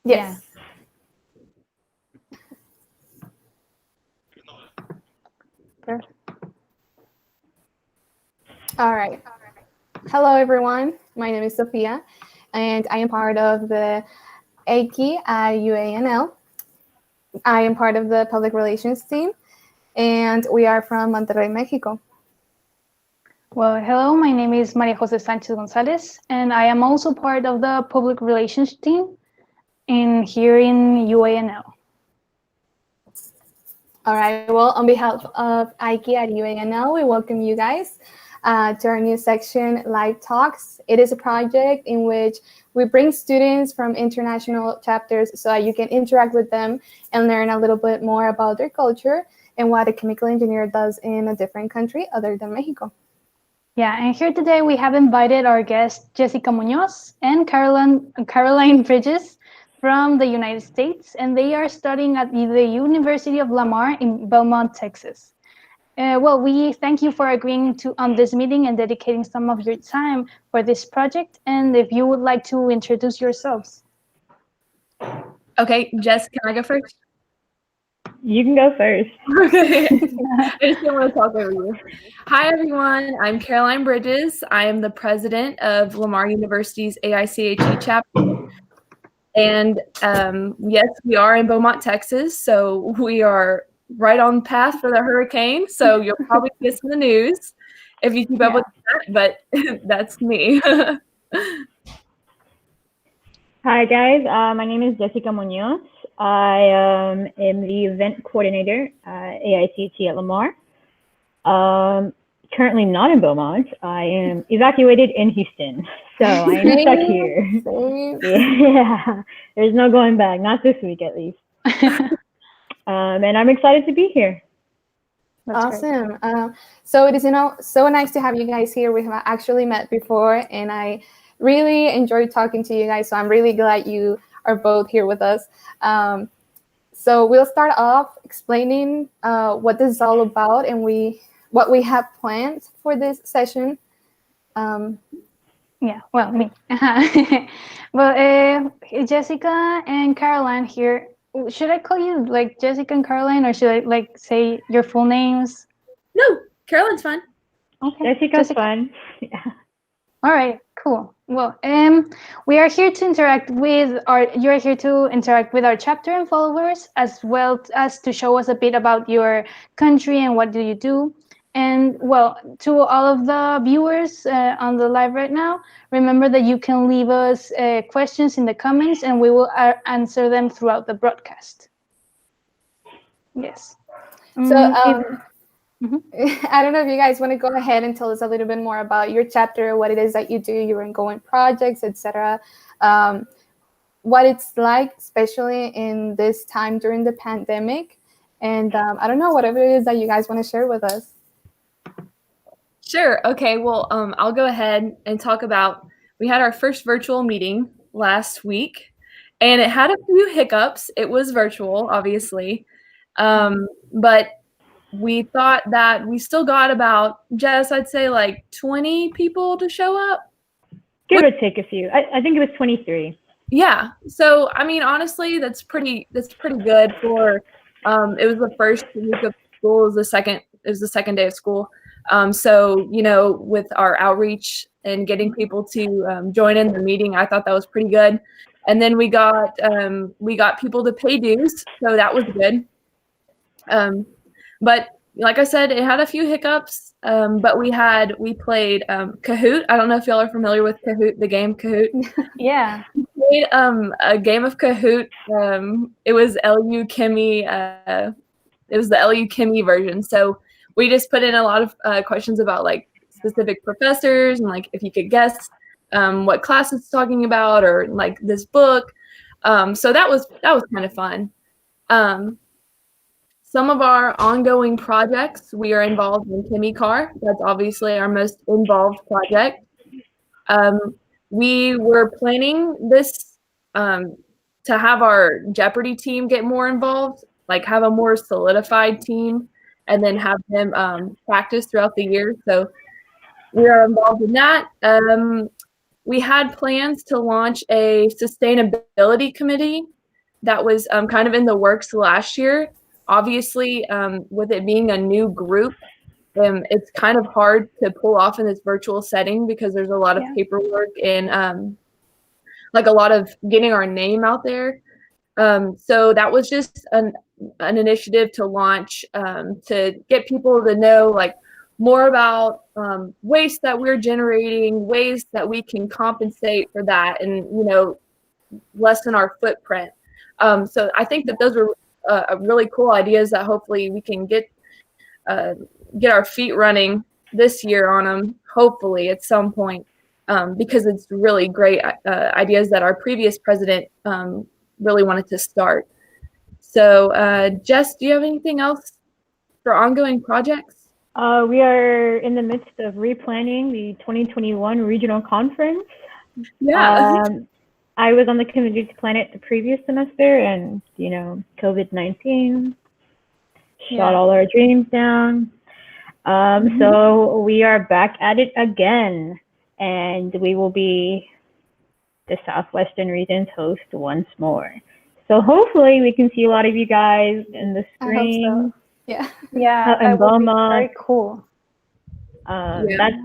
Yes. Yeah. All right. Hello, everyone. My name is Sophia, and I am part of the AIKI at UANL. I am part of the public relations team, and we are from Monterrey, Mexico. Well, hello, my name is Maria Jose Sanchez Gonzalez, and I am also part of the public relations team here in UANL. All right. Well, on behalf of AIKI at UANL, we welcome you guys to our new section, Live Talks. It is a project in which we bring students from international chapters so that you can interact with them and learn a little bit more about their culture and what a chemical engineer does in a different country other than Mexico. Yeah, and here today we have invited our guests Jessica Munoz and Caroline Bridges from the United States, and they are studying at the University of Lamar in Belmont, Texas. Well, we thank you for agreeing on this meeting and dedicating some of your time for this project. And if you would like to introduce yourselves. Okay, Jess, can I go first? You can go first. Okay. I just don't want to talk over you. Hi, everyone. I'm Caroline Bridges. I am the president of Lamar University's AICHE chapter. And yes, we are in Beaumont, Texas. So we are right on path for the hurricane. So you'll probably get some in the news if you keep up with that. But that's me. Hi, guys. My name is Jessica Munoz. I am the event coordinator at AICT at Lamar. Currently not in Beaumont. I am evacuated in Houston, so I am stuck here. Yeah, there's no going back. Not this week, at least. And I'm excited to be here. That's awesome. So it is, so nice to have you guys here. We have actually met before, and I really enjoyed talking to you guys. So I'm really glad you are both here with us. So we'll start off explaining what this is all about and what we have planned for this session. Yeah, well, me. Well, Jessica and Caroline here. Should I call you like Jessica and Caroline, or should I like say your full names? No, Caroline's fine. Okay, Jessica's fine. Yeah. All right, cool. Well, we are here to interact with you're here to interact with our chapter and followers, as well as to show us a bit about your country and what do you do. And well, to all of the viewers on the live right now, remember that you can leave us questions in the comments and we will answer them throughout the broadcast. Yes. So I don't know if you guys want to go ahead and tell us a little bit more about your chapter, what it is that you do, your ongoing projects, etc. What it's like, especially in this time during the pandemic. And I don't know, whatever it is that you guys want to share with us. Sure. Okay. Well, I'll go ahead and talk about, we had our first virtual meeting last week, and it had a few hiccups. It was virtual, obviously. But we thought that we still got about, Jess, I'd say like 20 people to show up. Give or take a few. I think it was 23. Yeah. So, I mean, honestly, that's pretty good for, it was the first week of school, it was the second day of school. So, with our outreach and getting people to join in the meeting, I thought that was pretty good. And then we got people to pay dues, so that was good. But like I said, it had a few hiccups. But we played Kahoot. I don't know if y'all are familiar with Kahoot, the game Kahoot. Yeah. We played a game of Kahoot. It was LU Chemie. It was the LU Chemie version. So we just put in a lot of questions about like specific professors and like if you could guess what class it's talking about or like this book. So that was kind of fun. Some of our ongoing projects, we are involved in ChemiCar. That's obviously our most involved project. We were planning this to have our Jeopardy team get more involved, like have a more solidified team, and then have them practice throughout the year. So we are involved in that. we had plans to launch a sustainability committee that was kind of in the works last year. Obviously, with it being a new group, it's kind of hard to pull off in this virtual setting because there's a lot of paperwork and like a lot of getting our name out there. So that was just an initiative to launch to get people to know like more about waste that we're generating, ways that we can compensate for that, and lessen our footprint. So I think that those are really cool ideas that hopefully we can get our feet running this year on them, hopefully at some point, because it's really great ideas that our previous president really wanted to start. So Jess, do you have anything else for ongoing projects? We are in the midst of replanning the 2021 regional conference. Yeah. I was on the committee to plan it the previous semester, and COVID-19 shot all our dreams down. So we are back at it again, and we will be the Southwestern region's host once more. So hopefully we can see a lot of you guys in the spring. I hope so. Yeah, and Belmont. Very cool. That's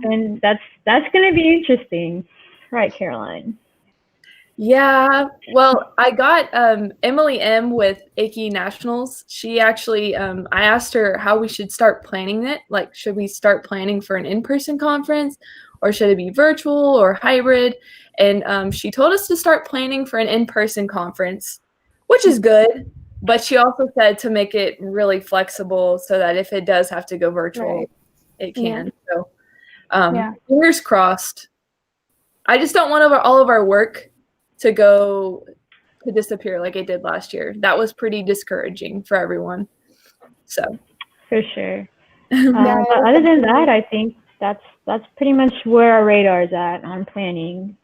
gonna be interesting, right, Caroline? Yeah, well, I got Emily M with AICHE Nationals. She actually, I asked her how we should start planning it. Like, should we start planning for an in-person conference, or should it be virtual or hybrid? And she told us to start planning for an in-person conference, which is good. But she also said to make it really flexible so that if it does have to go virtual, it can. So fingers crossed. I just don't want all of our work to disappear like it did last year. That was pretty discouraging for everyone. So for sure. But other than that, I think that's pretty much where our radar is at on planning.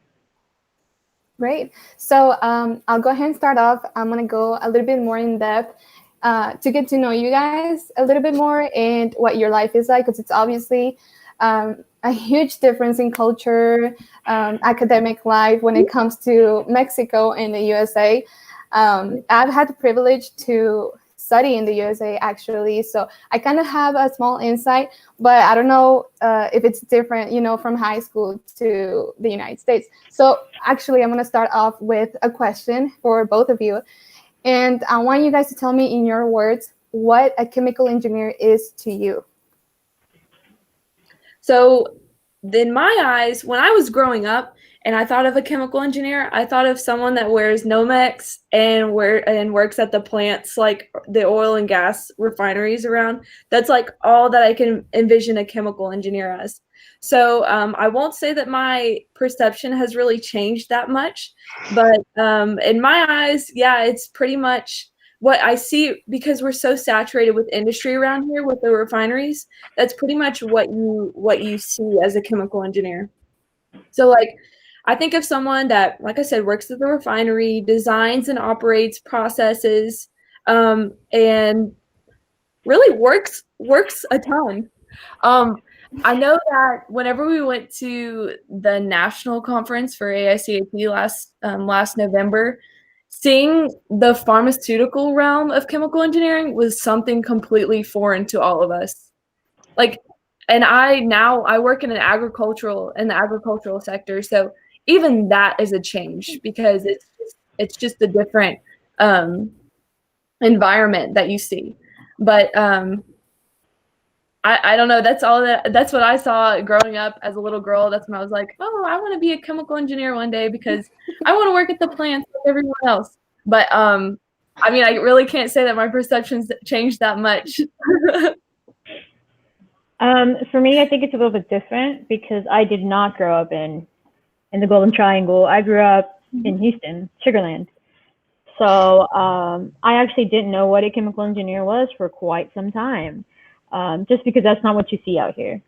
Great. So I'll go ahead and start off. I'm going to go a little bit more in depth to get to know you guys a little bit more and what your life is like, because it's obviously a huge difference in culture, academic life when it comes to Mexico and the USA. I've had the privilege to study in the USA, actually, so I kind of have a small insight, but I don't know if it's different, from high school to the United States. So actually, I'm going to start off with a question for both of you, and I want you guys to tell me in your words what a chemical engineer is to you. So in my eyes, when I was growing up and I thought of a chemical engineer, I thought of someone that wears Nomex and works at the plants, like the oil and gas refineries around. That's like all that I can envision a chemical engineer as. So I won't say that my perception has really changed that much, but in my eyes, yeah, it's pretty much what I see, because we're so saturated with industry around here with the refineries. That's pretty much what you see as a chemical engineer. So like, I think of someone that, like I said, works at the refinery, designs and operates processes, and really works a ton. I know that whenever we went to the national conference for AICAP last November, seeing the pharmaceutical realm of chemical engineering was something completely foreign to all of us. Like, and I work in the agricultural sector, so even that is a change, because it's just a different environment that you see. But I don't know. That's what I saw growing up as a little girl. That's when I was like, oh, I want to be a chemical engineer one day because I want to work at the plants like everyone else. But I mean, I really can't say that my perceptions changed that much. For me, I think it's a little bit different because I did not grow up in the Golden Triangle. I grew up in Houston, Sugarland. So I actually didn't know what a chemical engineer was for quite some time. Just because that's not what you see out here.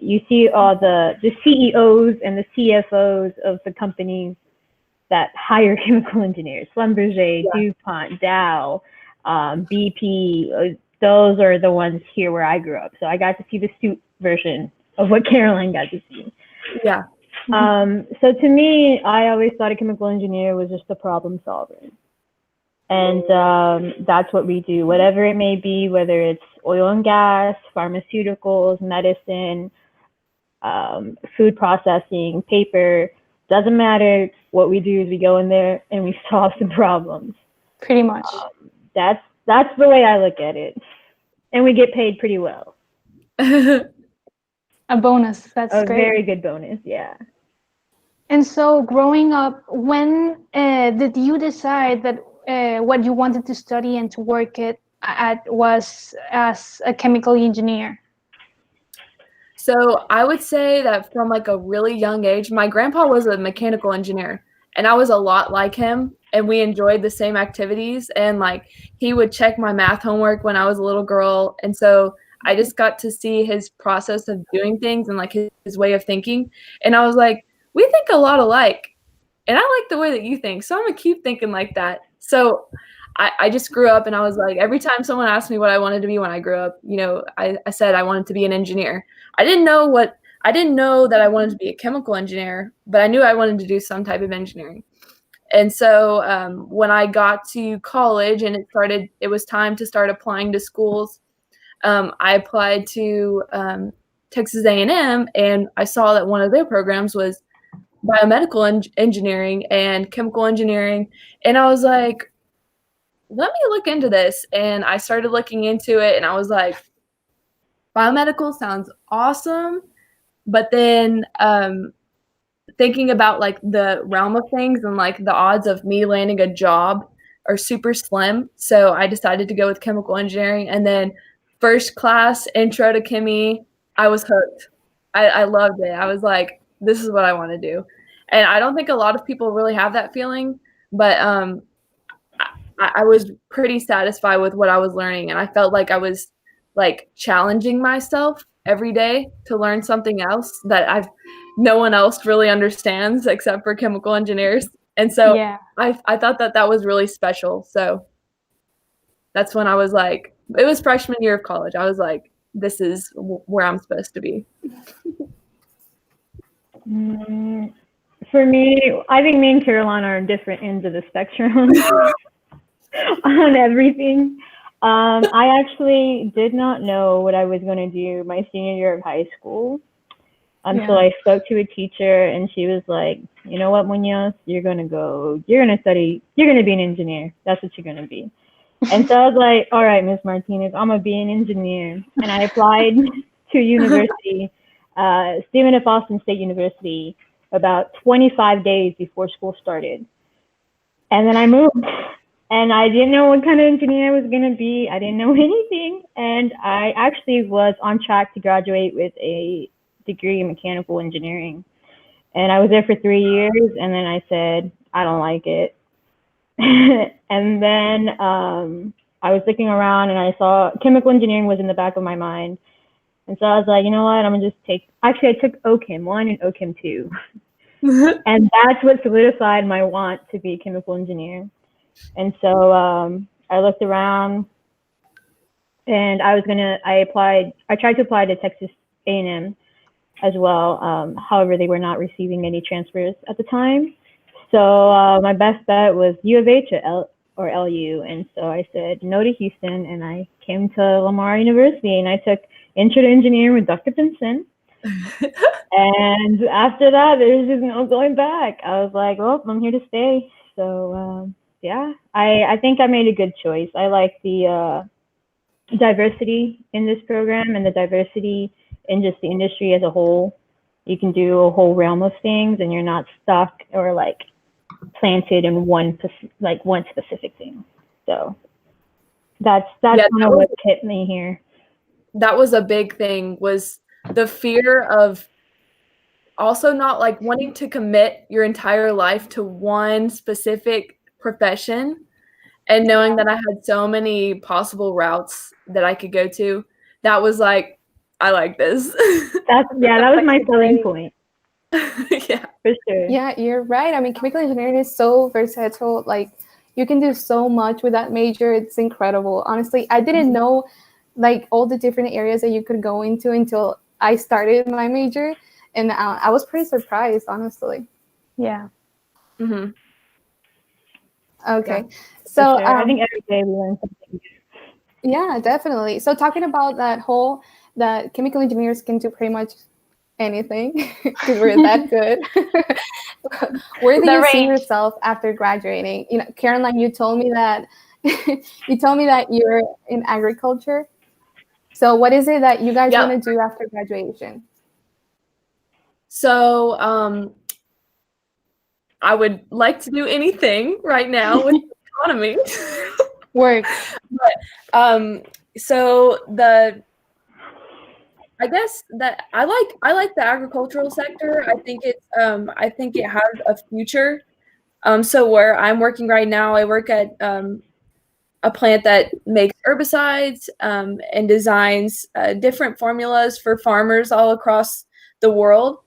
You see all the CEOs and the CFOs of the companies that hire chemical engineers, Schlumberger, DuPont, Dow, BP, those are the ones here where I grew up. So I got to see the suit version of what Caroline got to see. Yeah. So to me, I always thought a chemical engineer was just a problem solver. And that's what we do, whatever it may be, whether it's oil and gas, pharmaceuticals, medicine, food processing, paper, doesn't matter. What we do is we go in there and we solve some problems. Pretty much. That's the way I look at it. And we get paid pretty well. A bonus. That's a great. Very good bonus, yeah. And so growing up, when did you decide that what you wanted to study and to work at was as a chemical engineer? So I would say that from like a really young age, my grandpa was a mechanical engineer and I was a lot like him, and we enjoyed the same activities, and like he would check my math homework when I was a little girl. And so I just got to see his process of doing things and like his way of thinking. And I was like, we think a lot alike. And I like the way that you think. So I'm gonna keep thinking like that. So I just grew up and I was like, every time someone asked me what I wanted to be when I grew up, you know, I said I wanted to be an engineer. I didn't know that I wanted to be a chemical engineer, but I knew I wanted to do some type of engineering. And so when I got to college and it was time to start applying to schools, I applied to Texas A&M, and I saw that one of their programs was biomedical engineering and chemical engineering. And I was like, let me look into this. And I started looking into it, and I was like, biomedical sounds awesome. But then thinking about like the realm of things and like the odds of me landing a job are super slim. So I decided to go with chemical engineering. And then first class intro to chemie, I was hooked. I loved it. I was like, this is what I want to do. And I don't think a lot of people really have that feeling, but I was pretty satisfied with what I was learning, and I felt like I was like challenging myself every day to learn something else that no one else really understands except for chemical engineers. And so yeah. I thought that was really special. So that's when I was like, it was freshman year of college. I was like, this is where I'm supposed to be. For me, I think me and Caroline are on different ends of the spectrum on everything. I actually did not know what I was going to do my senior year of high school until I spoke to a teacher, and she was like, you know what, Munoz, you're going to be an engineer. That's what you're going to be. And so I was like, all right, Miss Martinez, I'm going to be an engineer. And I applied to university, Stephen F. Austin State University, about 25 days before school started. And then I moved. And I didn't know what kind of engineer I was going to be. I didn't know anything. And I actually was on track to graduate with a degree in mechanical engineering. And I was there for 3 years. And then I said, I don't like it. And then I was looking around and I saw chemical engineering was in the back of my mind. And so I was like, you know what? I'm going to just I took OChem 1 and OChem 2. And that's what solidified my want to be a chemical engineer. And so I looked around, and I tried to apply to Texas A&M as well. However, they were not receiving any transfers at the time. So my best bet was U of H or LU. And so I said no to Houston, and I came to Lamar University, and I took Intro to Engineering with Dr. Pinson. And after that, there's just no going back. I was like, well, I'm here to stay. So yeah, I think I made a good choice. I like the diversity in this program and the diversity in just the industry as a whole. You can do a whole realm of things, and you're not stuck or like planted in one specific thing. So that's kind of what hit me here. That was a big thing, was the fear of also not like wanting to commit your entire life to one specific profession, and knowing that I had so many possible routes that I could go to. That was like, I like this. That was my selling point. Yeah, for sure. Yeah, you're right. I mean, chemical engineering is so versatile. Like, you can do so much with that major. It's incredible. Honestly, I didn't know like all the different areas that you could go into until I started my major. And I was pretty surprised, honestly. Yeah. Mm-hmm. Okay. Yeah, So sure. I think every day we learn something. Yeah, definitely. So talking about that chemical engineers can do pretty much anything because we're that good. Where do The you see range. yourself after graduating? Caroline, you told me that you're in agriculture. So what is it that you guys want to do after graduation? So I would like to do anything right now with the economy. Work. But so I guess that I like the agricultural sector. I think it has a future. So where I'm working right now, I work at a plant that makes herbicides and designs different formulas for farmers all across the world.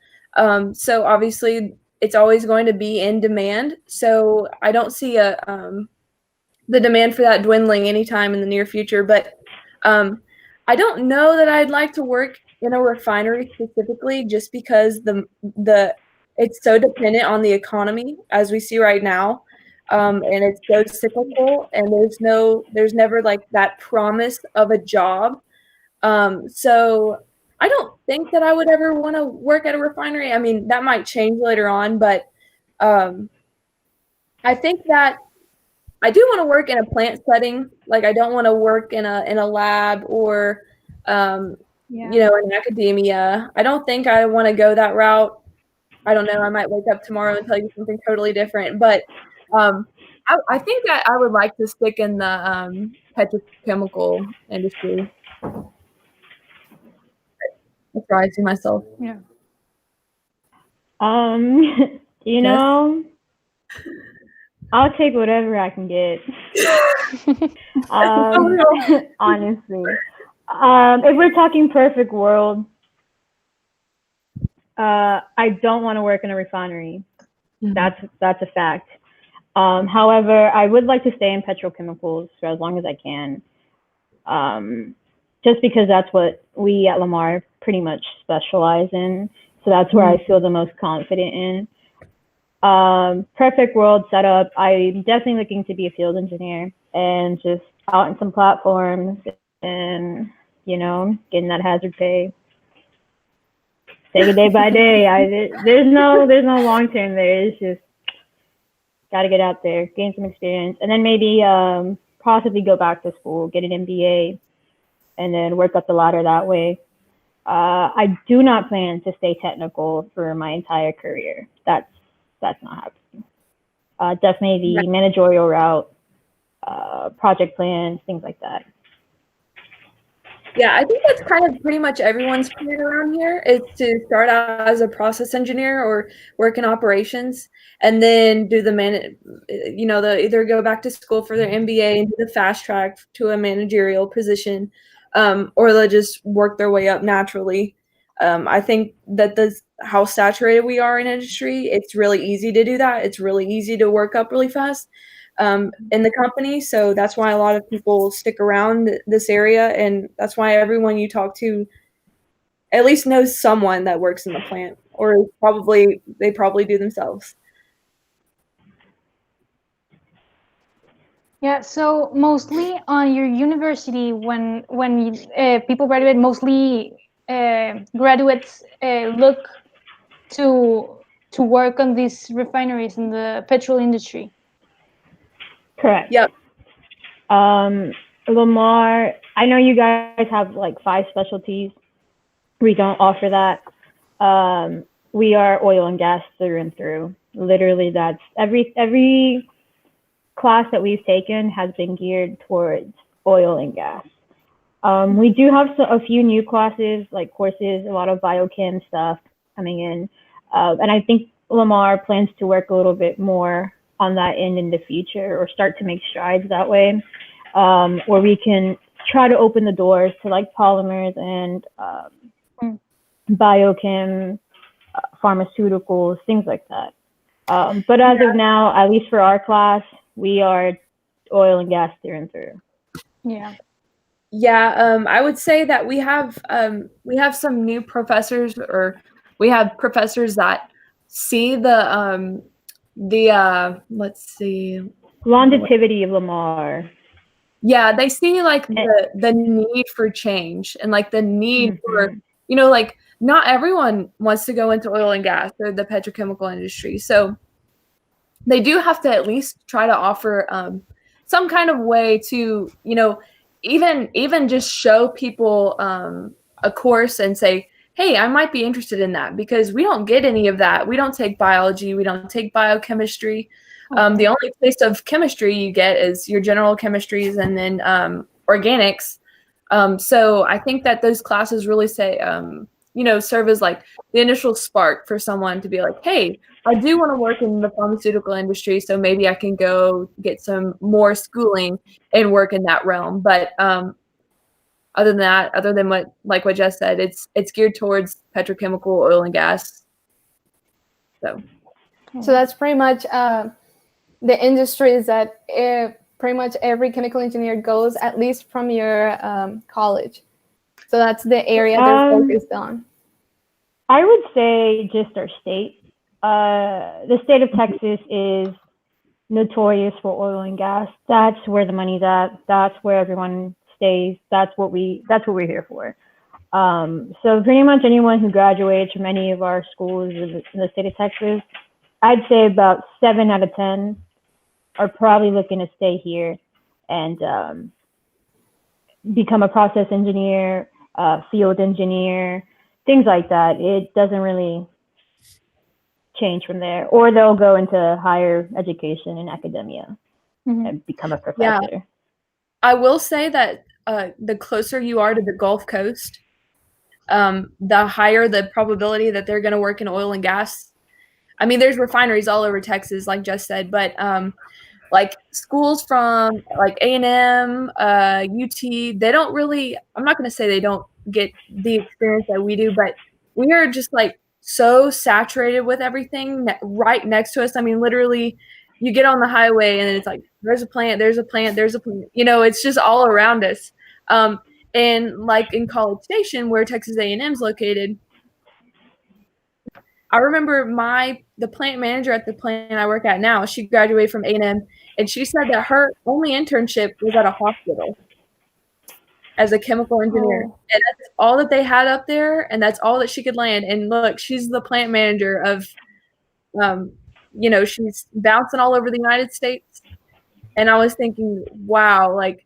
So obviously, it's always going to be in demand. So I don't see the demand for that dwindling anytime in the near future. But I don't know that I'd like to work in a refinery specifically, just because the it's so dependent on the economy as we see right now. And it's so cyclical, and there's never like that promise of a job. So I don't think that I would ever want to work at a refinery. I mean, that might change later on, but I think that I do want to work in a plant setting. Like, I don't want to work in a lab or in academia. I don't think I want to go that route. I don't know. I might wake up tomorrow and tell you something totally different. But I think that I would like to stick in the petrochemical industry. That's where I see myself. Yeah. You know, I'll take whatever I can get. Honestly, if we're talking perfect world, I don't want to work in a refinery. Mm-hmm. That's a fact. However, I would like to stay in petrochemicals for as long as I can. Just because that's what we at Lamar pretty much specialize in. So that's where I feel the most confident in. Perfect world setup. I'm definitely looking to be a field engineer and just out in some platforms and, getting that hazard pay. Take it day by day. There's no long term there. It's just got to get out there, gain some experience, and then maybe possibly go back to school, get an MBA, and then work up the ladder that way. I do not plan to stay technical for my entire career. That's not happening. Definitely the managerial route, project plans, things like that. Yeah, I think that's kind of pretty much everyone's plan around here, is to start out as a process engineer or work in operations, and then do they'll either go back to school for their MBA and do the fast track to a managerial position, or they'll just work their way up naturally. I think that how saturated we are in industry, it's really easy to do that. It's really easy to work up really fast in the company. So that's why a lot of people stick around this area. And that's why everyone you talk to at least knows someone that works in the plant, or they probably do themselves. Yeah, so mostly on your university, when people graduate, mostly graduates look to work on these refineries in the petrol industry. Correct. Yep. Lamar, I know you guys have like 5 specialties. We don't offer that. We are oil and gas through and through. Literally, that's every class that we've taken has been geared towards oil and gas. We do have a few new classes, like courses, a lot of biochem stuff coming in. And I think Lamar plans to work a little bit more on that end in the future, or start to make strides that way, where we can try to open the doors to like polymers and biochem, pharmaceuticals, things like that. But as of now, at least for our class, we are oil and gas through and through. Yeah. Yeah, I would say that we have some new professors, or we have professors that see let's see, longevity of Lamar. Yeah, they see like the need for change and like the need for, like not everyone wants to go into oil and gas or the petrochemical industry. So they do have to at least try to offer some kind of way to, even just show people a course and say, hey, I might be interested in that, because we don't get any of that. We don't take biology. We don't take biochemistry. The only taste of chemistry you get is your general chemistries and then organics. So I think that those classes really say, serve as like the initial spark for someone to be like, hey, I do want to work in the pharmaceutical industry, so maybe I can go get some more schooling and work in that realm. But other than what Jess said, it's geared towards petrochemical, oil and gas. So that's pretty much the industries that pretty much every chemical engineer goes, at least from your college. So that's the area they're focused on. I would say just our state. The state of Texas is notorious for oil and gas. That's where the money's at. That's where everyone stays. That's what we're here for. So pretty much anyone who graduates from any of our schools in the state of Texas, I'd say about 7 out of 10 are probably looking to stay here and become a process engineer, field engineer, things like that. It doesn't really change from there, or they'll go into higher education and academia and become a professor. Yeah. I will say that the closer you are to the Gulf Coast, the higher the probability that they're going to work in oil and gas. I mean, there's refineries all over Texas, like Jess said, but like schools from like A&M, UT, they don't really, I'm not going to say they don't get the experience that we do, but we are just like so saturated with everything right next to us. I mean, literally, you get on the highway and it's like, there's a plant, there's a plant, there's a plant. It's just all around us. And like in College Station, where Texas A&M is located, I remember the plant manager at the plant I work at now, she graduated from A&M, and she said that her only internship was at a hospital as a chemical engineer. And that's all that they had up there, and that's all that she could land. And look, she's the plant manager of, she's bouncing all over the United States. And I was thinking, wow, like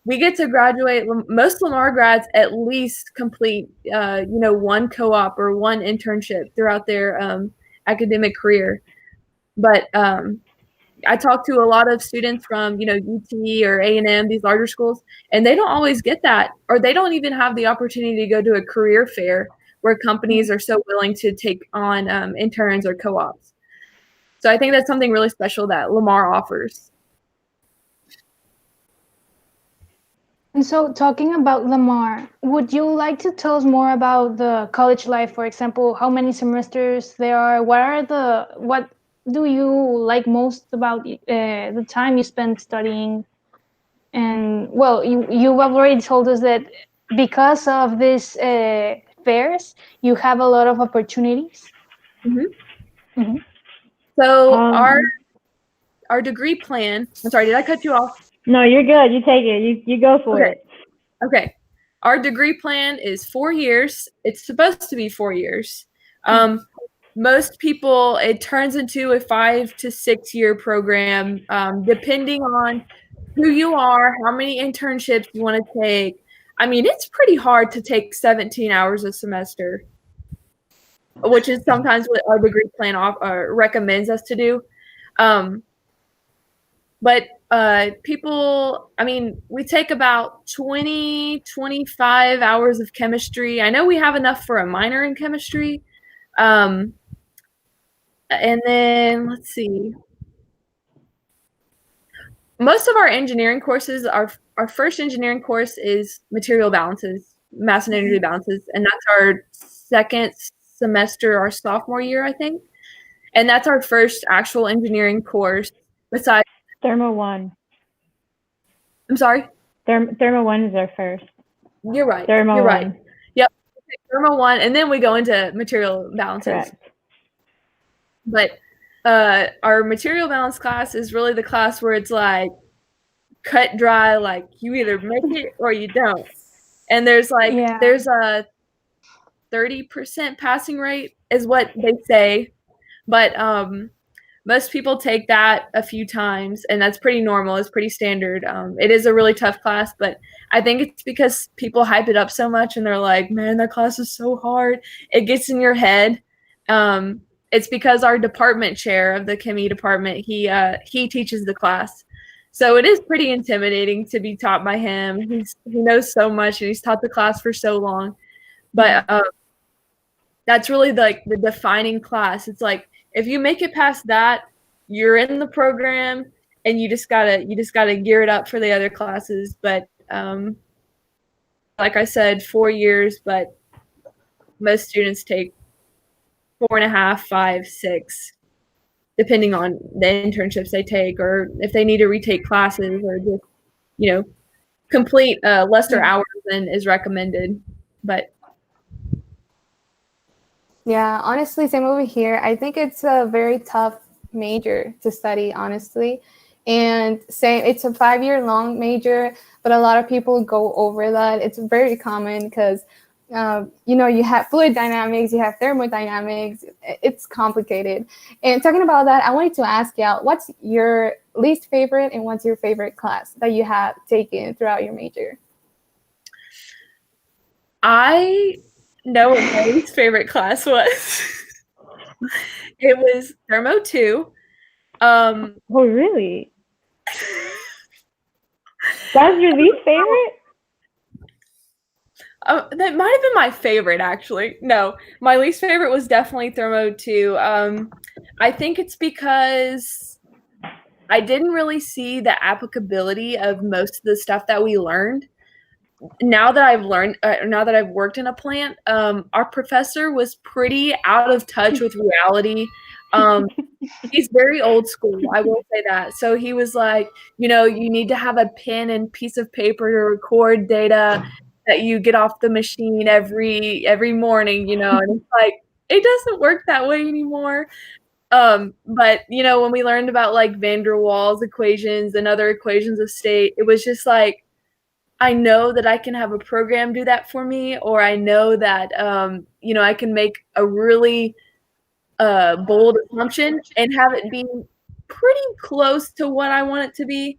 we get to graduate, most Lamar grads at least complete, one co-op or one internship throughout their academic career. But I talked to a lot of students from, UT or A&M, these larger schools, and they don't always get that, or they don't even have the opportunity to go to a career fair where companies are so willing to take on interns or co-ops. So I think that's something really special that Lamar offers. And so talking about Lamar, would you like to tell us more about the college life? For example, how many semesters there are? What do you like most about the time you spend studying? And well, you've already told us that because of these fairs, you have a lot of opportunities. So our degree plan, I'm sorry, did I cut you off? No, you're good. You take it. You go for it. Okay. Our degree plan is 4 years. It's supposed to be 4 years. Most people, it turns into a 5 to 6 year program, depending on who you are, how many internships you want to take. I mean, it's pretty hard to take 17 hours a semester, which is sometimes what our degree plan recommends us to do. But people, I mean, we take about 20, 25 hours of chemistry. I know we have enough for a minor in chemistry. And then let's see. Most of our engineering courses, our first engineering course is material balances, mass and energy balances, and that's our second semester, our sophomore year, I think. And that's our first actual engineering course besides Thermo 1. I'm sorry? Thermo 1 is our first. You're right. Thermo You're right. 1. Yep. Thermo 1, and then we go into material balances. Correct. But our material balance class is really the class where it's like cut dry, like you either make it or you don't. And there's a 30% passing rate is what they say. But most people take that a few times, and that's pretty normal. It's pretty standard. It is a really tough class, but I think it's because people hype it up so much, and they're like, man, that class is so hard. It gets in your head. It's because our department chair of the chemie department, he teaches the class. So it is pretty intimidating to be taught by him. He knows so much, and he's taught the class for so long. But that's really like the defining class. It's like, if you make it past that, you're in the program, and you just gotta gear it up for the other classes. But like I said, 4 years, but most students take 4.5, 5, 6, depending on the internships they take, or if they need to retake classes, or just complete lesser hours than is recommended. But yeah, honestly, same over here. I think it's a very tough major to study, honestly. And it's a 5-year long major, but a lot of people go over that. It's very common because, you have fluid dynamics, you have thermodynamics. It's complicated. And talking about that, I wanted to ask you, what's your least favorite and what's your favorite class that you have taken throughout your major? I know what my least favorite class was. It was Thermo 2. Oh, really? That's your least favorite? That might have been my favorite, actually. No, my least favorite was definitely Thermo 2. I think it's because I didn't really see the applicability of most of the stuff that we learned. Now that I've worked in a plant, our professor was pretty out of touch with reality. He's very old school, I will say that. So he was like, you need to have a pen and piece of paper to record data that you get off the machine every morning, and it's like, it doesn't work that way anymore. But when we learned about like van der Waals equations and other equations of state, it was just like, I know that I can have a program do that for me, or I know that I can make a really bold assumption and have it be pretty close to what I want it to be.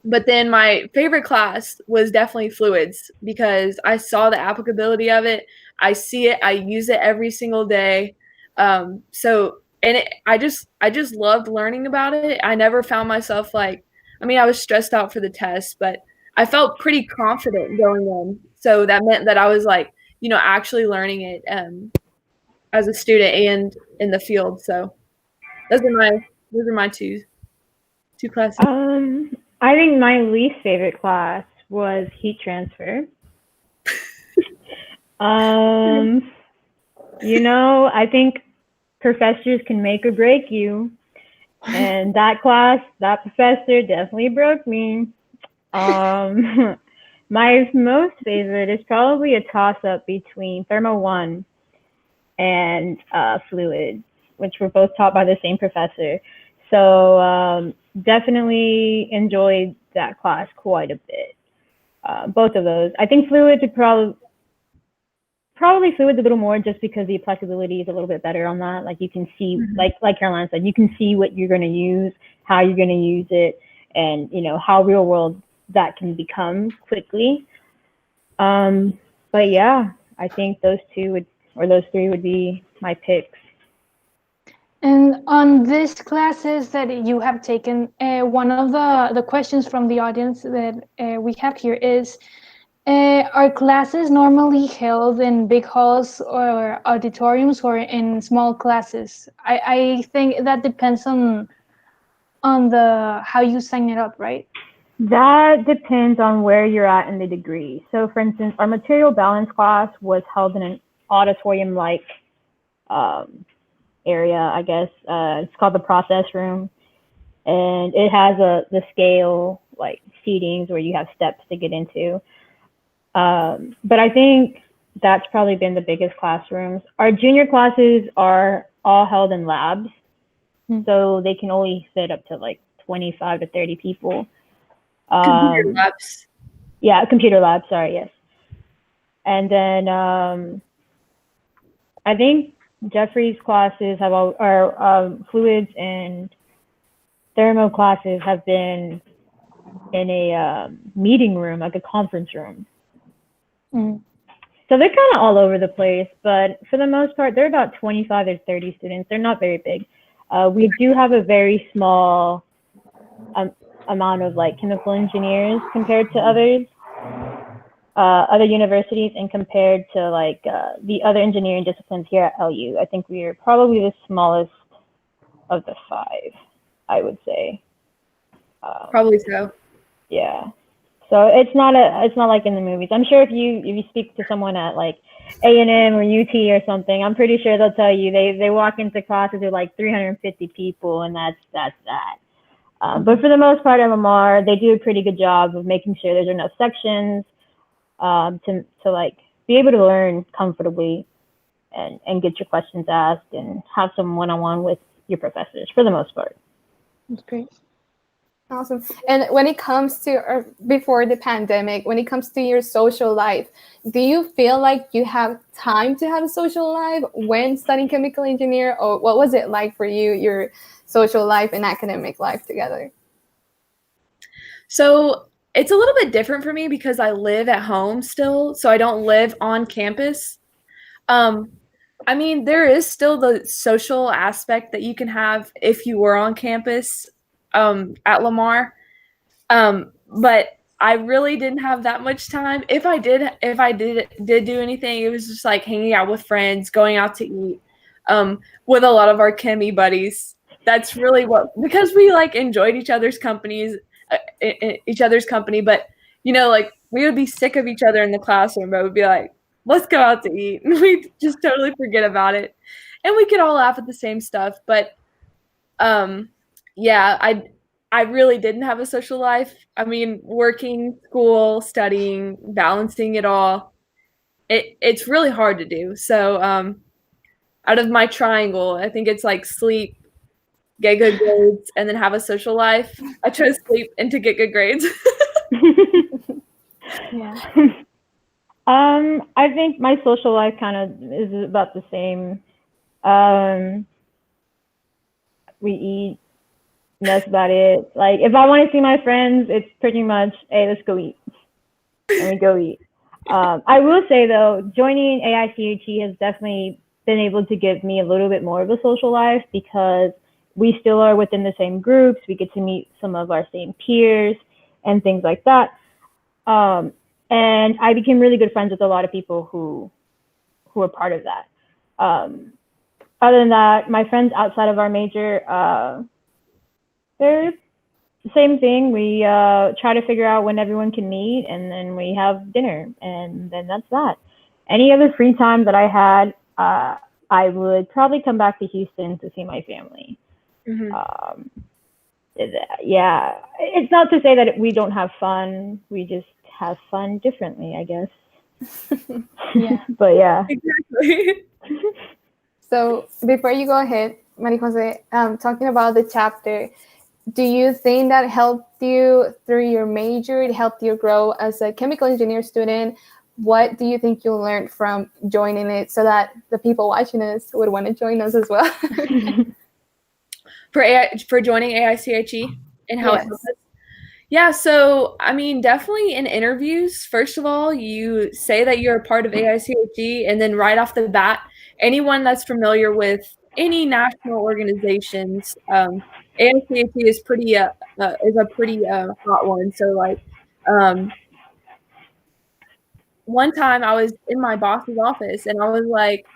But then my favorite class was definitely fluids, because I saw the applicability of it. I see it. I use it every single day. I just loved learning about it. I never found myself I was stressed out for the test, but I felt pretty confident going in. So that meant that I was actually learning it as a student and in the field. So those are my two classes. I think my least favorite class was heat transfer. I think professors can make or break you. And that professor definitely broke me. My most favorite is probably a toss-up between Thermo 1 and fluids, which were both taught by the same professor. So definitely enjoyed that class quite a bit. Both of those. I think fluids would probably fluids a little more, just because the applicability is a little bit better on that. Like you can see, like Caroline said, you can see what you're going to use, how you're going to use it, and how real world that can become quickly. But yeah, I think those three would be my picks. And on these classes that you have taken, one of the questions from the audience that we have here is, are classes normally held in big halls or auditoriums, or in small classes? I think that depends on how you sign it up, right? That depends on where you're at in the degree. So for instance, our material balance class was held in an auditorium-like area, I guess. It's called the process room. And it has the scale, like seatings, where you have steps to get into. But I think that's probably been the biggest classrooms. Our junior classes are all held in labs, so they can only fit up to like 25 to 30 people. Computer labs. Yeah, computer labs, sorry, yes. And then I think Jeffrey's classes have all, or fluids and thermo classes have been in a meeting room, like a conference room. So they're kind of all over the place, but for the most part, they're about 25 or 30 students. They're not very big. We do have a very small amount of like chemical engineers compared to other universities, and compared to like the other engineering disciplines here at LU. I think we are probably the smallest of the 5, I would say. Probably so. Yeah. So it's not like in the movies. I'm sure if you speak to someone at like A&M or UT or something, I'm pretty sure they'll tell you they walk into classes with like 350 people, and that's that. But for the most part at Lamar, they do a pretty good job of making sure there's enough sections to like be able to learn comfortably and get your questions asked and have some one-on-one with your professors for the most part. That's great. Awesome. And when it comes to, or before the pandemic, when it comes to your social life, do you feel like you have time to have a social life when studying chemical engineer, or what was it like for you, your social life and academic life together? So it's a little bit different for me because I live at home still, so I don't live on campus. I mean, there is still the social aspect that you can have if you were on campus at Lamar. But I really didn't have that much time. If I did do anything, it was just like hanging out with friends, going out to eat with a lot of our chemi buddies. That's really because we like enjoyed each other's company, but you know, like we would be sick of each other in the classroom, but we'd be like, let's go out to eat. And we'd just totally forget about it. And we could all laugh at the same stuff. But yeah, I really didn't have a social life. I mean, working, school, studying, balancing it all, it's really hard to do. So out of my triangle, I think it's like sleep, get good grades, and then have a social life. I chose sleep and to get good grades. Yeah. I think my social life kind of is about the same. We eat, and that's about it. Like, if I want to see my friends, it's pretty much, hey, let's go eat. And we go eat. I will say, though, joining AICHE has definitely been able to give me a little bit more of a social life because we still are within the same groups. We get to meet some of our same peers and things like that. And I became really good friends with a lot of people who are part of that. Other than that, my friends outside of our major, they're the same thing. We try to figure out when everyone can meet, and then we have dinner, and then that's that. Any other free time that I had, I would probably come back to Houston to see my family. Mm-hmm. Yeah, it's not to say that we don't have fun. We just have fun differently, I guess. Yeah. But yeah. Exactly. So before you go ahead, Maria Jose, talking about the chapter, do you think that helped you through your major? It helped you grow as a chemical engineer student? What do you think you learned from joining it so that the people watching us would want to join us as well? For joining AICHE and how it helps us? Yeah, so I mean, definitely in interviews, first of all, you say that you're a part of AICHE, and then right off the bat, anyone that's familiar with any national organizations, AICHE is pretty is a pretty hot one. So like, one time I was in my boss's office and I was like,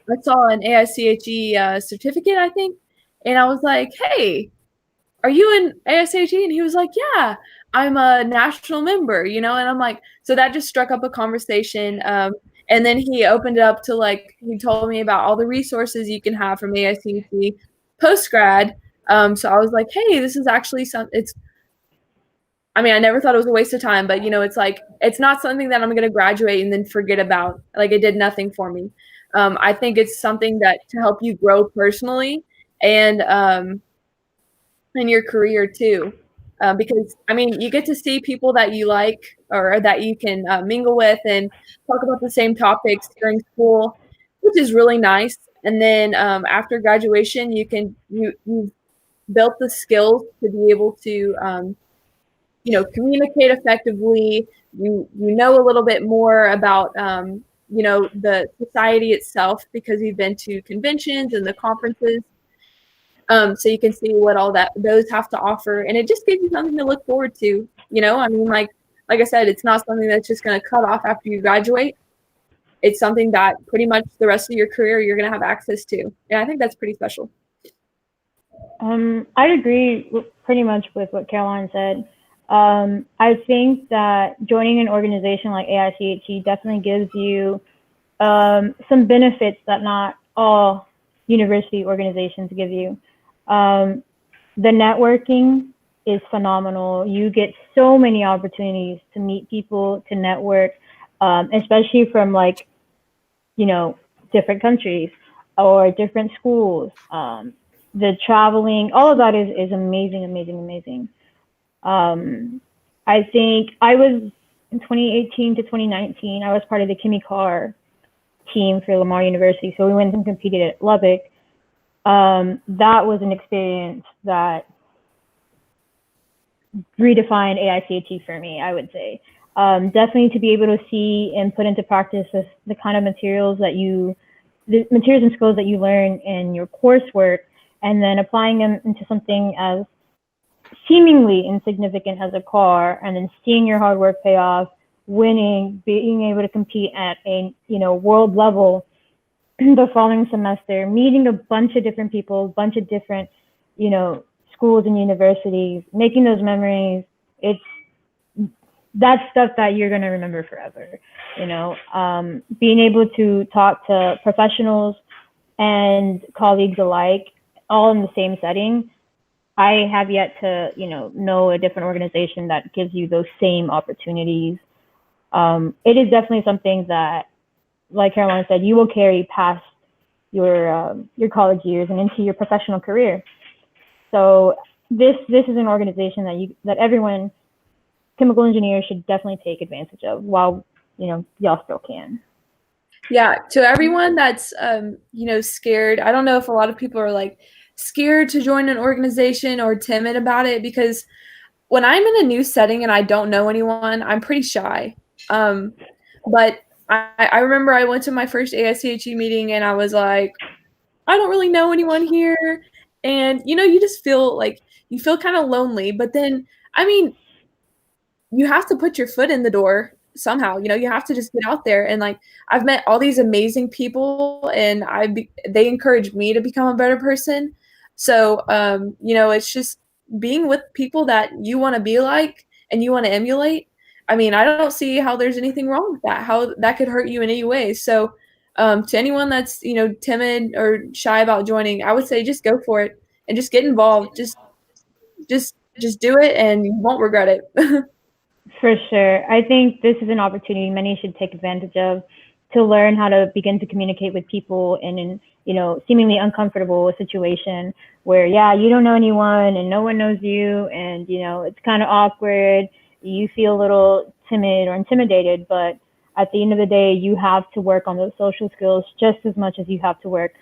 I saw an AICHE certificate, I think, and I was like, hey, are you in ASHE? And he was like, yeah, I'm a national member, you know? And I'm like, so that just struck up a conversation. And then he opened it up to like, he told me about all the resources you can have from AICHE post-grad. So I was like, hey, this is actually I mean, I never thought it was a waste of time, but it's like, it's not something that I'm going to graduate and then forget about. Like, it did nothing for me. I think it's something that to help you grow personally and in your career too. Because I mean, you get to see people that you like or that you can mingle with and talk about the same topics during school, which is really nice. And then after graduation, you've built the skills to be able to communicate effectively. You know a little bit more about the society itself because you've been to conventions and the conferences. So you can see what all those have to offer, and it just gives you something to look forward to. I mean, like I said, it's not something that's just going to cut off after you graduate. It's something that pretty much the rest of your career you're going to have access to, and I think that's pretty special. I'd agree pretty much with what Caroline said. I think that joining an organization like AICHE definitely gives you some benefits that not all university organizations give you. The networking is phenomenal. You get so many opportunities to meet people, to network, especially from different countries or different schools. The traveling, all of that is amazing, amazing, amazing. I think I was in 2018 to 2019, I was part of the Kimmy Carr team for Lamar University. So we went and competed at Lubbock. That was an experience that redefined AICHE for me, I would say. Definitely to be able to see and put into practice the kind of materials and skills that you learn in your coursework, and then applying them into something as seemingly insignificant as a car, and then seeing your hard work pay off, winning, being able to compete at a world level the following semester, meeting a bunch of different people, a bunch of different schools and universities, making those memories. That's stuff that you're going to remember forever. Being able to talk to professionals and colleagues alike, all in the same setting. I have yet to, know a different organization that gives you those same opportunities. It is definitely something that, like Caroline said, you will carry past your college years and into your professional career. So this is an organization that everyone, chemical engineers, should definitely take advantage of while y'all still can. Yeah, to everyone that's scared. I don't know if a lot of people are like scared to join an organization or timid about it, because when I'm in a new setting and I don't know anyone, I'm pretty shy. But I remember I went to my first AICHE meeting and I was like, I don't really know anyone here. And, you just feel like you feel kind of lonely. But then, I mean, you have to put your foot in the door somehow. You have to just get out there. And like, I've met all these amazing people, and they encouraged me to become a better person. So, it's just being with people that you want to be like and you want to emulate. I mean, I don't see how there's anything wrong with that, how that could hurt you in any way. So, to anyone that's, timid or shy about joining, I would say just go for it and just get involved. Just do it and you won't regret it. For sure. I think this is an opportunity many should take advantage of, to learn how to begin to communicate with people in seemingly uncomfortable situation where, you don't know anyone and no one knows you, and, it's kind of awkward. You feel a little timid or intimidated, but at the end of the day, you have to work on those social skills just as much as you have to work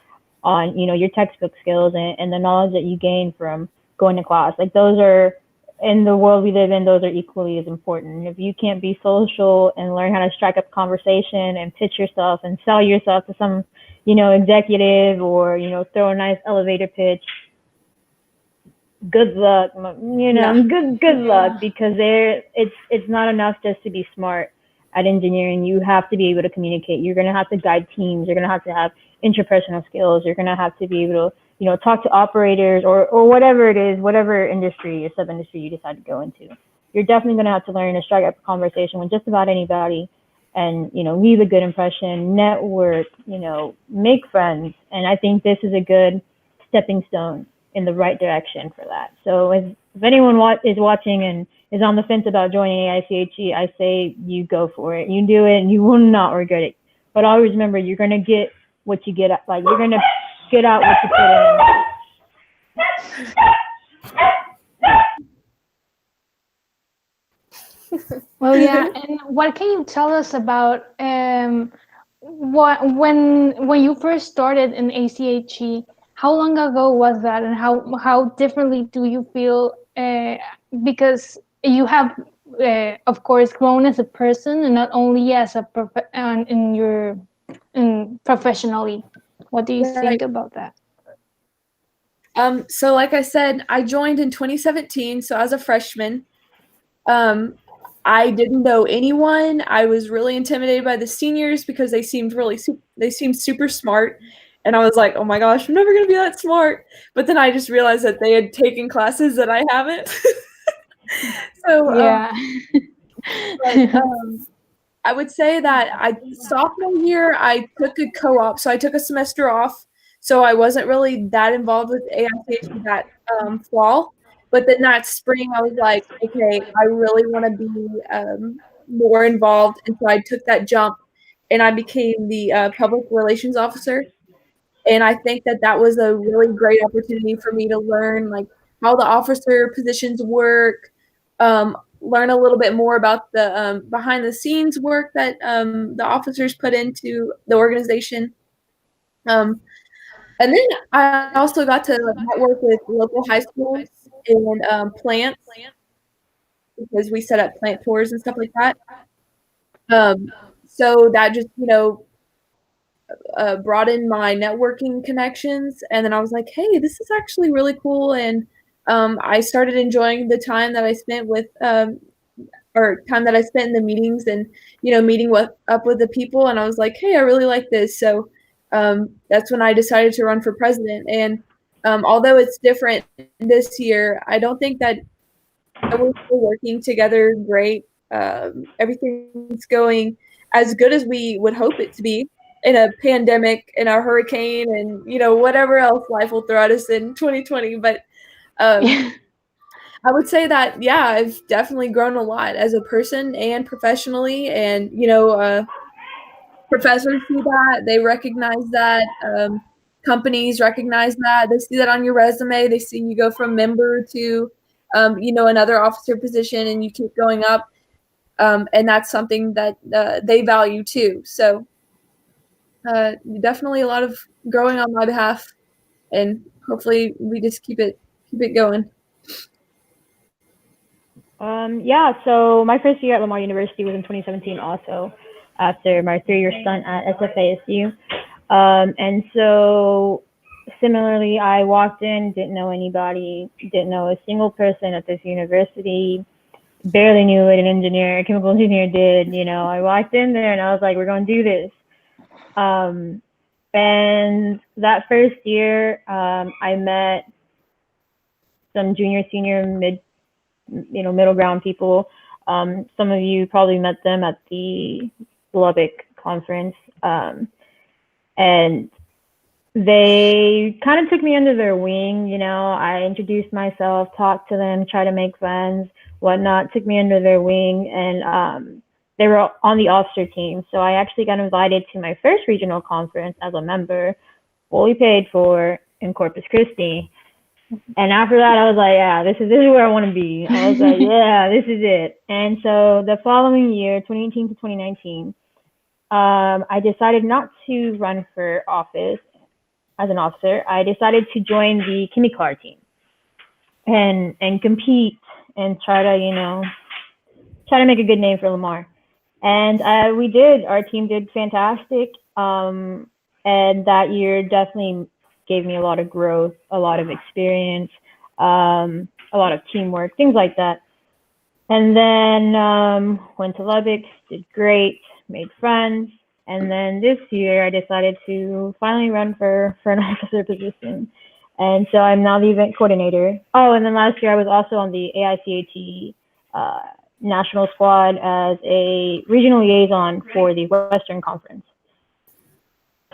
on, your textbook skills and the knowledge that you gain from going to class. Like, those are, in the world we live in, those are equally as important. If you can't be social and learn how to strike up conversation and pitch yourself and sell yourself to some, executive, or, throw a nice elevator pitch, good luck, good luck, because it's not enough just to be smart at engineering. You have to be able to communicate. You're going to have to guide teams. You're going to have interpersonal skills. You're going to have to be able to, talk to operators or whatever it is, whatever industry or sub-industry you decide to go into. You're definitely going to have to learn to strike up a conversation with just about anybody and, leave a good impression, network, make friends. And I think this is a good stepping stone in the right direction for that. So if anyone is watching and is on the fence about joining AICHE, I say you go for it. You do it, and you will not regret it. But always remember, you're gonna get what you get. Like you're gonna get out what you put in. Well, yeah. And what can you tell us about when you first started in ACHE? How long ago was that, and how differently do you feel? Because you have, of course, grown as a person, and not only as a professionally. What do you think about that? So like I said, I joined in 2017. So as a freshman, I didn't know anyone. I was really intimidated by the seniors because they seemed super smart. And I was like, oh my gosh, I'm never going to be that smart. But then I just realized that they had taken classes that I haven't. So, yeah. I would say that sophomore year, I took a co-op. So I took a semester off. So I wasn't really that involved with AICHE that fall. But then that spring, I was like, okay, I really want to be more involved. And so I took that jump and I became the public relations officer. And I think that was a really great opportunity for me to learn like how the officer positions work, learn a little bit more about the behind the scenes work that the officers put into the organization. And then I also got to network with local high schools and plants because we set up plant tours and stuff like that. So that just, broadened my networking connections. And then I was like, hey, this is actually really cool. And I started enjoying the time that I spent with or time that I spent in the meetings and, meeting up with the people. And I was like, hey, I really like this. So that's when I decided to run for president. And although it's different this year, I don't think that we're still working together great. Everything's going as good as we would hope it to be in a pandemic, in a hurricane, and, whatever else life will throw at us in 2020. But I would say that, yeah, I've definitely grown a lot as a person and professionally. And, professors see that. They recognize that. Companies recognize that. They see that on your resume. They see you go from member to, another officer position and you keep going up. And that's something that they value too. So definitely a lot of growing on my behalf. And hopefully we just keep it going. Yeah, so my first year at Lamar University was in 2017 also, after my 3-year stint at SFASU. And so similarly, I walked in, didn't know anybody, didn't know a single person at this university, barely knew what an engineer, a chemical engineer did. I walked in there and I was like, we're going to do this. And that first year, I met some junior, senior, middle ground people. Some of you probably met them at the Lubbock conference. And they kind of took me under their wing. I introduced myself, talked to them, tried to make friends, whatnot, took me under their wing. And they were on the officer team. So I actually got invited to my first regional conference as a member, fully paid for, in Corpus Christi. And after that, I was like, yeah, this is where I want to be. I was like, yeah, this is it. And so the following year, 2018 to 2019, I decided not to run for office as an officer. I decided to join the KimiCar team and compete and try to make a good name for Lamar. And we did. Our team did fantastic. And that year definitely gave me a lot of growth, a lot of experience, a lot of teamwork, things like that. And then went to Lubbock, did great, made friends. And then this year I decided to finally run for an officer position. And so I'm now the event coordinator. Oh, and then last year I was also on the AICHE national squad as a regional liaison for the Western Conference.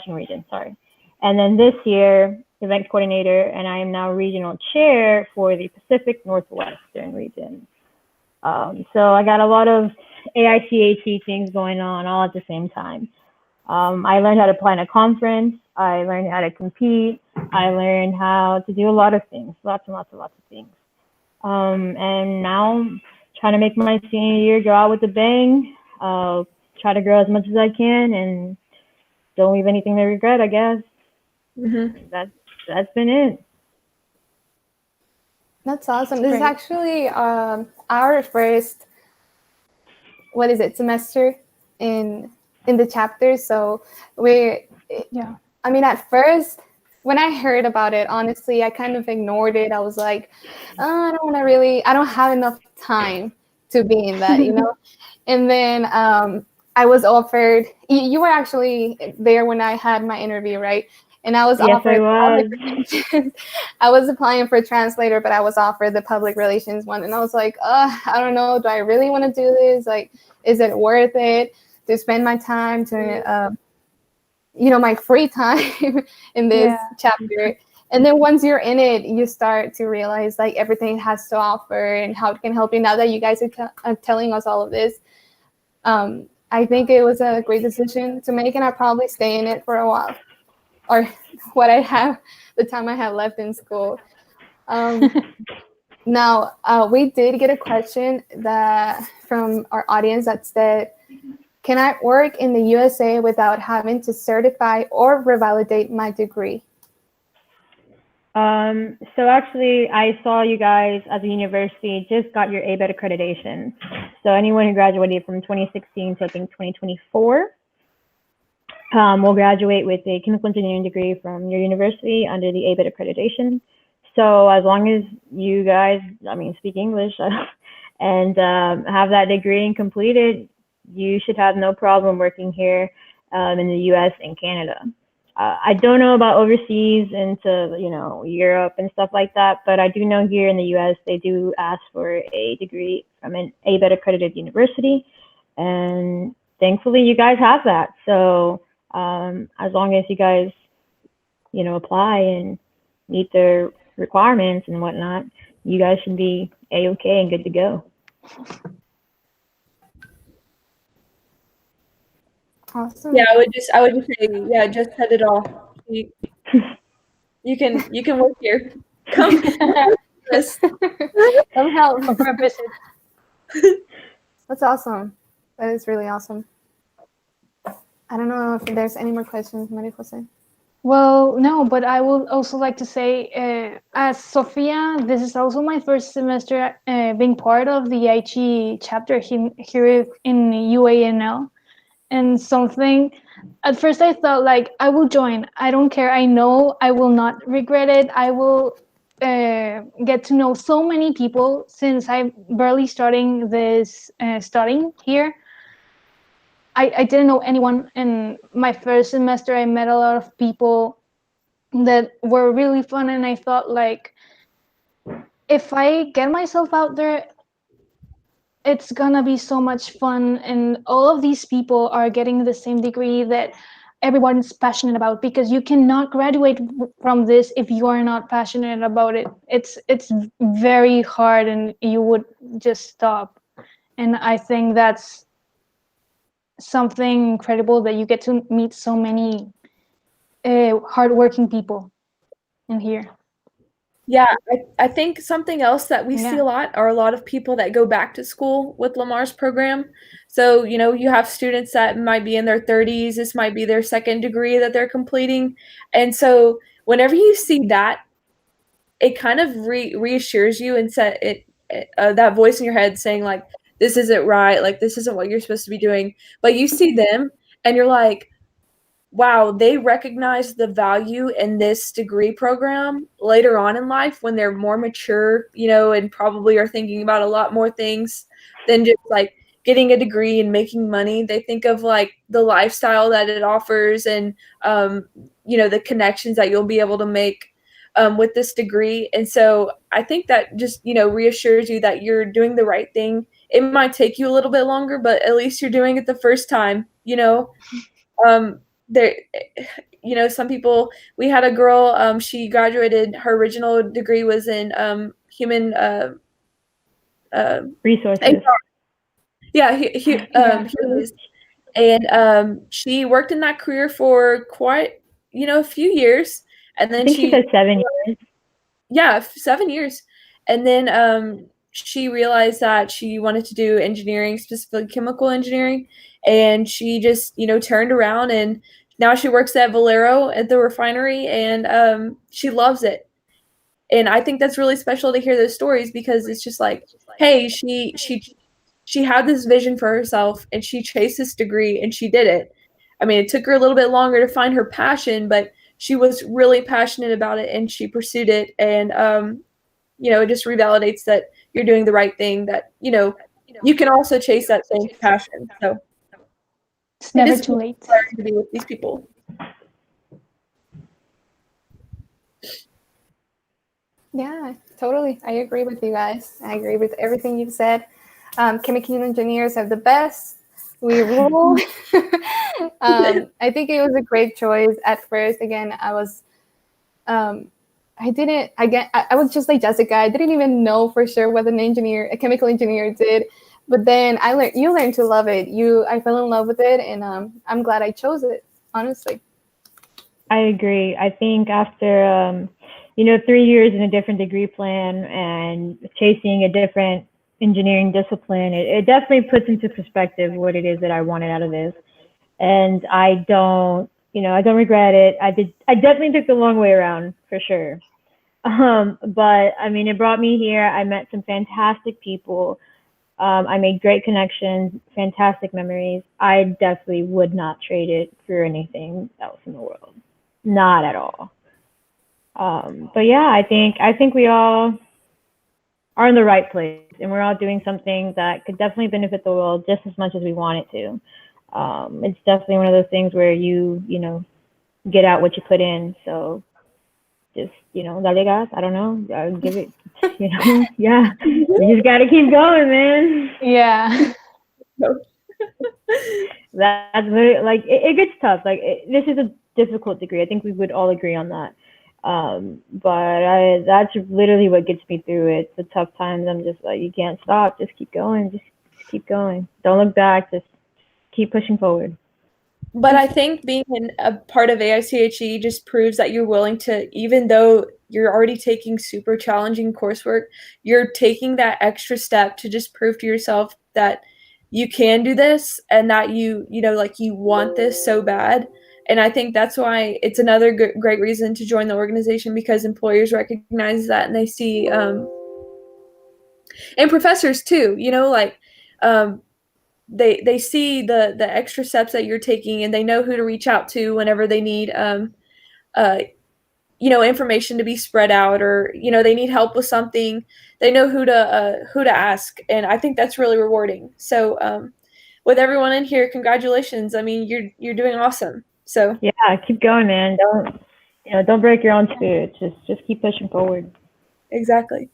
Region, sorry. And then this year, event coordinator, and I am now regional chair for the Pacific Northwestern region. So I got a lot of AICAT things going on all at the same time. I learned how to plan a conference. I learned how to compete. I learned how to do a lot of things, lots and lots and lots of things. And now I'm trying to make my senior year go out with a bang. Try to grow as much as I can and don't leave anything to regret, I guess. Mm-hmm. That's been it. That's awesome. This is actually our first, what is it, semester in the chapter. So I mean, at first, when I heard about it, honestly, I kind of ignored it. I was like, oh, I don't have enough time to be in that, you know? And then I was offered, you were actually there when I had my interview, right? And I was offered public relations. I was applying for a translator, but I was offered the public relations one. And I was like, I don't know, do I really want to do this? Like, is it worth it to spend my time to, my free time in this chapter? And then once you're in it, you start to realize like everything it has to offer and how it can help you. Now that you guys are telling us all of this, I think it was a great decision to make, and I'll probably stay in it for a while, or the time I have left in school. Now, we did get a question from our audience that said, can I work in the USA without having to certify or revalidate my degree? So actually, I saw you guys as a university just got your ABET accreditation. So anyone who graduated from 2016 to I think 2024 will graduate with a chemical engineering degree from your university under the ABET accreditation. So as long as you guys, speak English and have that degree and complete it, you should have no problem working here in the US and Canada. I don't know about overseas into, Europe and stuff like that, but I do know here in the US, they do ask for a degree from an ABET accredited university. And thankfully you guys have that. So as long as you guys, apply and meet their requirements and whatnot, you guys should be A-okay and good to go. Awesome. Yeah, I would just say, just set it all. You can work here. Come help. That's awesome. That is really awesome. I don't know if there's any more questions, Maria Jose. Well, no, but I would also like to say, as Sofia, this is also my first semester being part of the IG chapter here in UANL. And something, at first I thought like, I will join. I don't care. I know I will not regret it. I will get to know so many people since I'm barely starting this studying here. I didn't know anyone in my first semester. I met a lot of people that were really fun, and I thought like, if I get myself out there, it's gonna be so much fun, and all of these people are getting the same degree that everyone's passionate about, because you cannot graduate from this if you are not passionate about it. It's very hard, and you would just stop. And I think that's something incredible, that you get to meet so many hardworking people in here. Yeah, I think something else that we see a lot are a lot of people that go back to school with Lamar's program. So, you have students that might be in their 30s. This might be their second degree that they're completing. And so whenever you see that, it kind of reassures you and that voice in your head saying like, this isn't right, like this isn't what you're supposed to be doing. But you see them and you're like, wow, they recognize the value in this degree program later on in life when they're more mature, and probably are thinking about a lot more things than just like getting a degree and making money. They think of like the lifestyle that it offers and, the connections that you'll be able to make with this degree. And so I think that just, reassures you that you're doing the right thing. It might take you a little bit longer, but at least you're doing it the first time, there, some people, we had a girl, she graduated, her original degree was in human resources. Yeah, he is. And she worked in that career for quite, a few years. And then I think she said 7 years. Yeah, 7 years. And then she realized that she wanted to do engineering, specifically chemical engineering. And she just, turned around, and now she works at Valero at the refinery, and she loves it. And I think that's really special to hear those stories, because it's just like, hey, she had this vision for herself, and she chased this degree, and she did it. I mean, it took her a little bit longer to find her passion, but she was really passionate about it, and she pursued it. And it just revalidates that you're doing the right thing, that, you can also chase that same passion. So it's never too late to be with these people. Yeah, totally. I agree with you guys. I agree with everything you've said. Chemical engineers are the best. We rule. I think it was a great choice at first. Again, I was just like Jessica. I didn't even know for sure what a chemical engineer did. But then you learn to love it. I fell in love with it, and I'm glad I chose it, honestly. I agree. I think after 3 years in a different degree plan and chasing a different engineering discipline, it definitely puts into perspective what it is that I wanted out of this. And I don't regret it. I definitely took the long way around, for sure. But I mean, it brought me here. I met some fantastic people. I made great connections, fantastic memories. I definitely would not trade it for anything else in the world. Not at all. But yeah, I think we all are in the right place, and we're all doing something that could definitely benefit the world just as much as we want it to. It's definitely one of those things where you get out what you put in. So just, dale gas, I don't know, I would give it, yeah, you just got to keep going, man. Yeah. That's very, like, it gets tough. Like, this is a difficult degree. I think we would all agree on that. But that's literally what gets me through it. The tough times, I'm just like, you can't stop. Just keep going. Just keep going. Don't look back. Just keep pushing forward. But I think being a part of AICHE just proves that you're willing to, even though you're already taking super challenging coursework, you're taking that extra step to just prove to yourself that you can do this, and that you want this so bad. And I think that's why it's another great reason to join the organization, because employers recognize that, and they see, and professors too, they see the extra steps that you're taking, and they know who to reach out to whenever they need information to be spread out, or they need help with something. They know who to ask, and I think that's really rewarding. So with everyone in here, congratulations. I mean, you're doing awesome. So yeah, keep going, man. Don't break your own spirit. Just keep pushing forward. Exactly.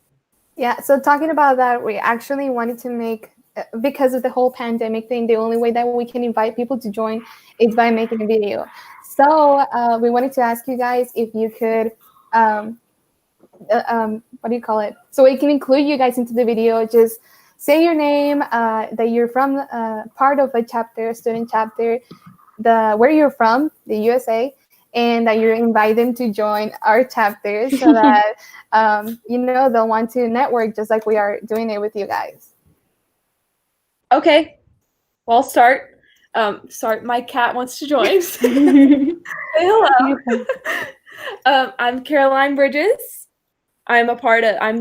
Yeah, so talking about that, we actually wanted to make, because of the whole pandemic thing, the only way that we can invite people to join is by making a video. So we wanted to ask you guys if you could, what do you call it? So we can include you guys into the video. Just say your name, that you're from part of a chapter, a student chapter, where you're from, the USA, and that you invite them to join our chapter, so that they'll want to network just like we are doing it with you guys. Okay, well, I'll start. Sorry, my cat wants to join. Say hello. I'm Caroline Bridges. I'm the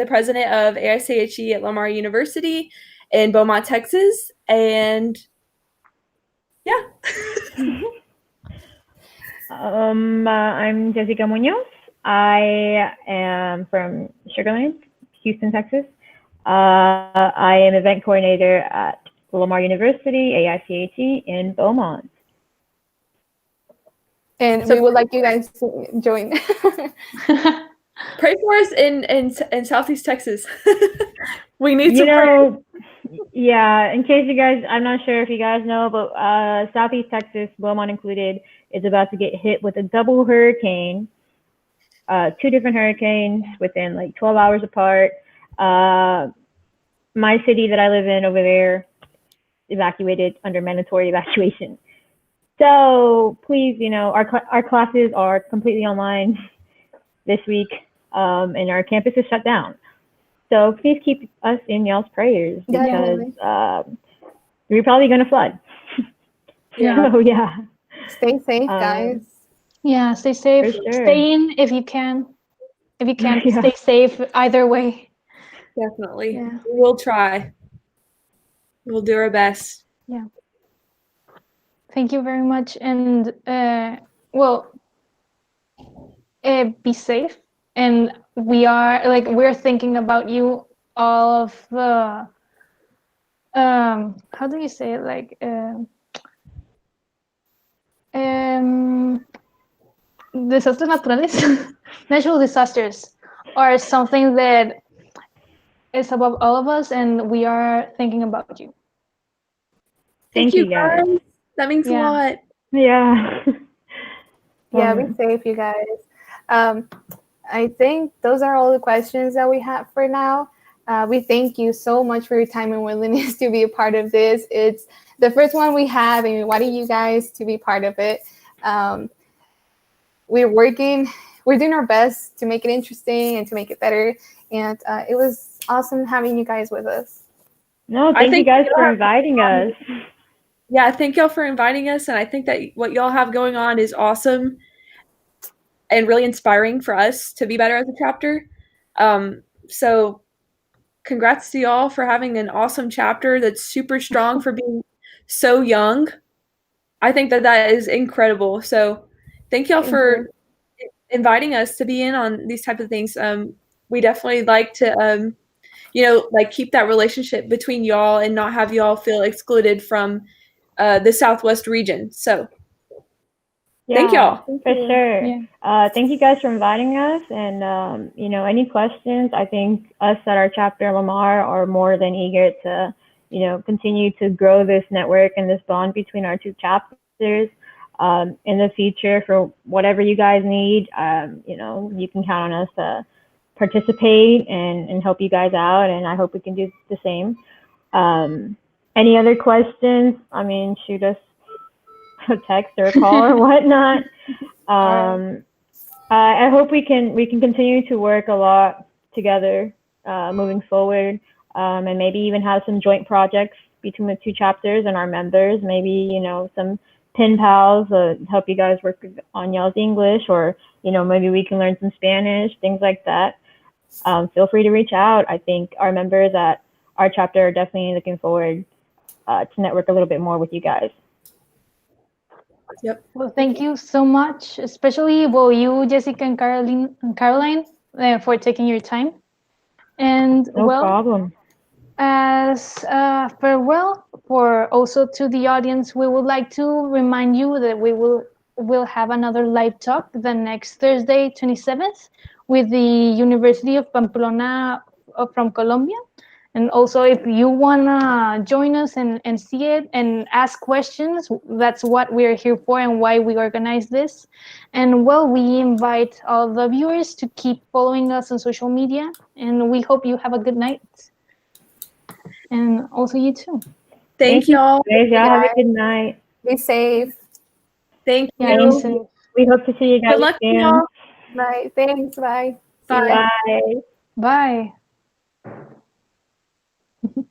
president of AICHE at Lamar University in Beaumont, Texas, and yeah. I'm Jessica Munoz. I am from Sugar Land, Houston, Texas. I am event coordinator at Lamar University, AICHE in Beaumont. And we would like you guys to join. Pray for us in Southeast Texas. We need some prayer. Yeah, in case you guys, I'm not sure if you guys know, but Southeast Texas, Beaumont included, is about to get hit with a double hurricane, 2 different hurricanes within like 12 hours apart. my city that I live in over there evacuated under mandatory evacuation. So please, our classes are completely online this week, and our campus is shut down. So please keep us in y'all's prayers because we're probably going to flood. Yeah. So yeah. Stay safe, guys. Yeah, stay safe. For sure. Stay in if you can. If you can't, Yeah. stay safe either way. Definitely. Yeah. We'll try. We'll do our best. Yeah. Thank you very much. And be safe. And we're thinking about you, all of the how do you say it, like desastres naturales. Natural disasters are something that is above all of us, and we are thinking about you. Thank you guys. That means a Yeah. lot. Yeah. Yeah, be safe, you guys. I think those are all the questions that we have for now. We thank you so much for your time and willingness to be a part of this. It's the first one we have, and we wanted you guys to be part of it. We're doing our best to make it interesting and to make it better. And it was awesome having you guys with us. No, thank you guys for inviting us. Yeah, thank y'all for inviting us. And I think that what y'all have going on is awesome and really inspiring for us to be better as a chapter. So congrats to y'all for having an awesome chapter that's super strong for being so young. I think that is incredible. So thank y'all for inviting us to be in on these type of things. We definitely like to, keep that relationship between y'all and not have y'all feel excluded from the Southwest region. So thank y'all. For sure. Yeah. Thank you guys for inviting us. And, any questions, I think us at our chapter in Lamar are more than eager to, continue to grow this network and this bond between our two chapters. In the future, for whatever you guys need, you can count on us to participate and help you guys out. And I hope we can do the same. Any other questions? I mean, shoot us a text or a call or whatnot. I hope we can continue to work a lot together moving forward, and maybe even have some joint projects between the two chapters and our members. Maybe some pen pals help you guys work on y'all's English, or maybe we can learn some Spanish, things like that. Feel free to reach out. I think our members at our chapter are definitely looking forward to network a little bit more with you guys. Yep. Well, thank you so much, especially you, Jessica, and Caroline, for taking your time. And no problem. As farewell, for also to the audience, we would like to remind you that we'll have another live talk the next Thursday, 27th, with the University of Pamplona from Colombia. And also, if you want to join us and see it and ask questions, that's what we're here for and why we organize this. And we invite all the viewers to keep following us on social media. And we hope you have a good night. And also you too. Thank y'all. Y'all have a good night. Be safe. Thank you. Yeah, be safe. We hope to see you guys Good luck, soon. y'all. Bye. Thanks. Bye. Bye. Bye. Bye.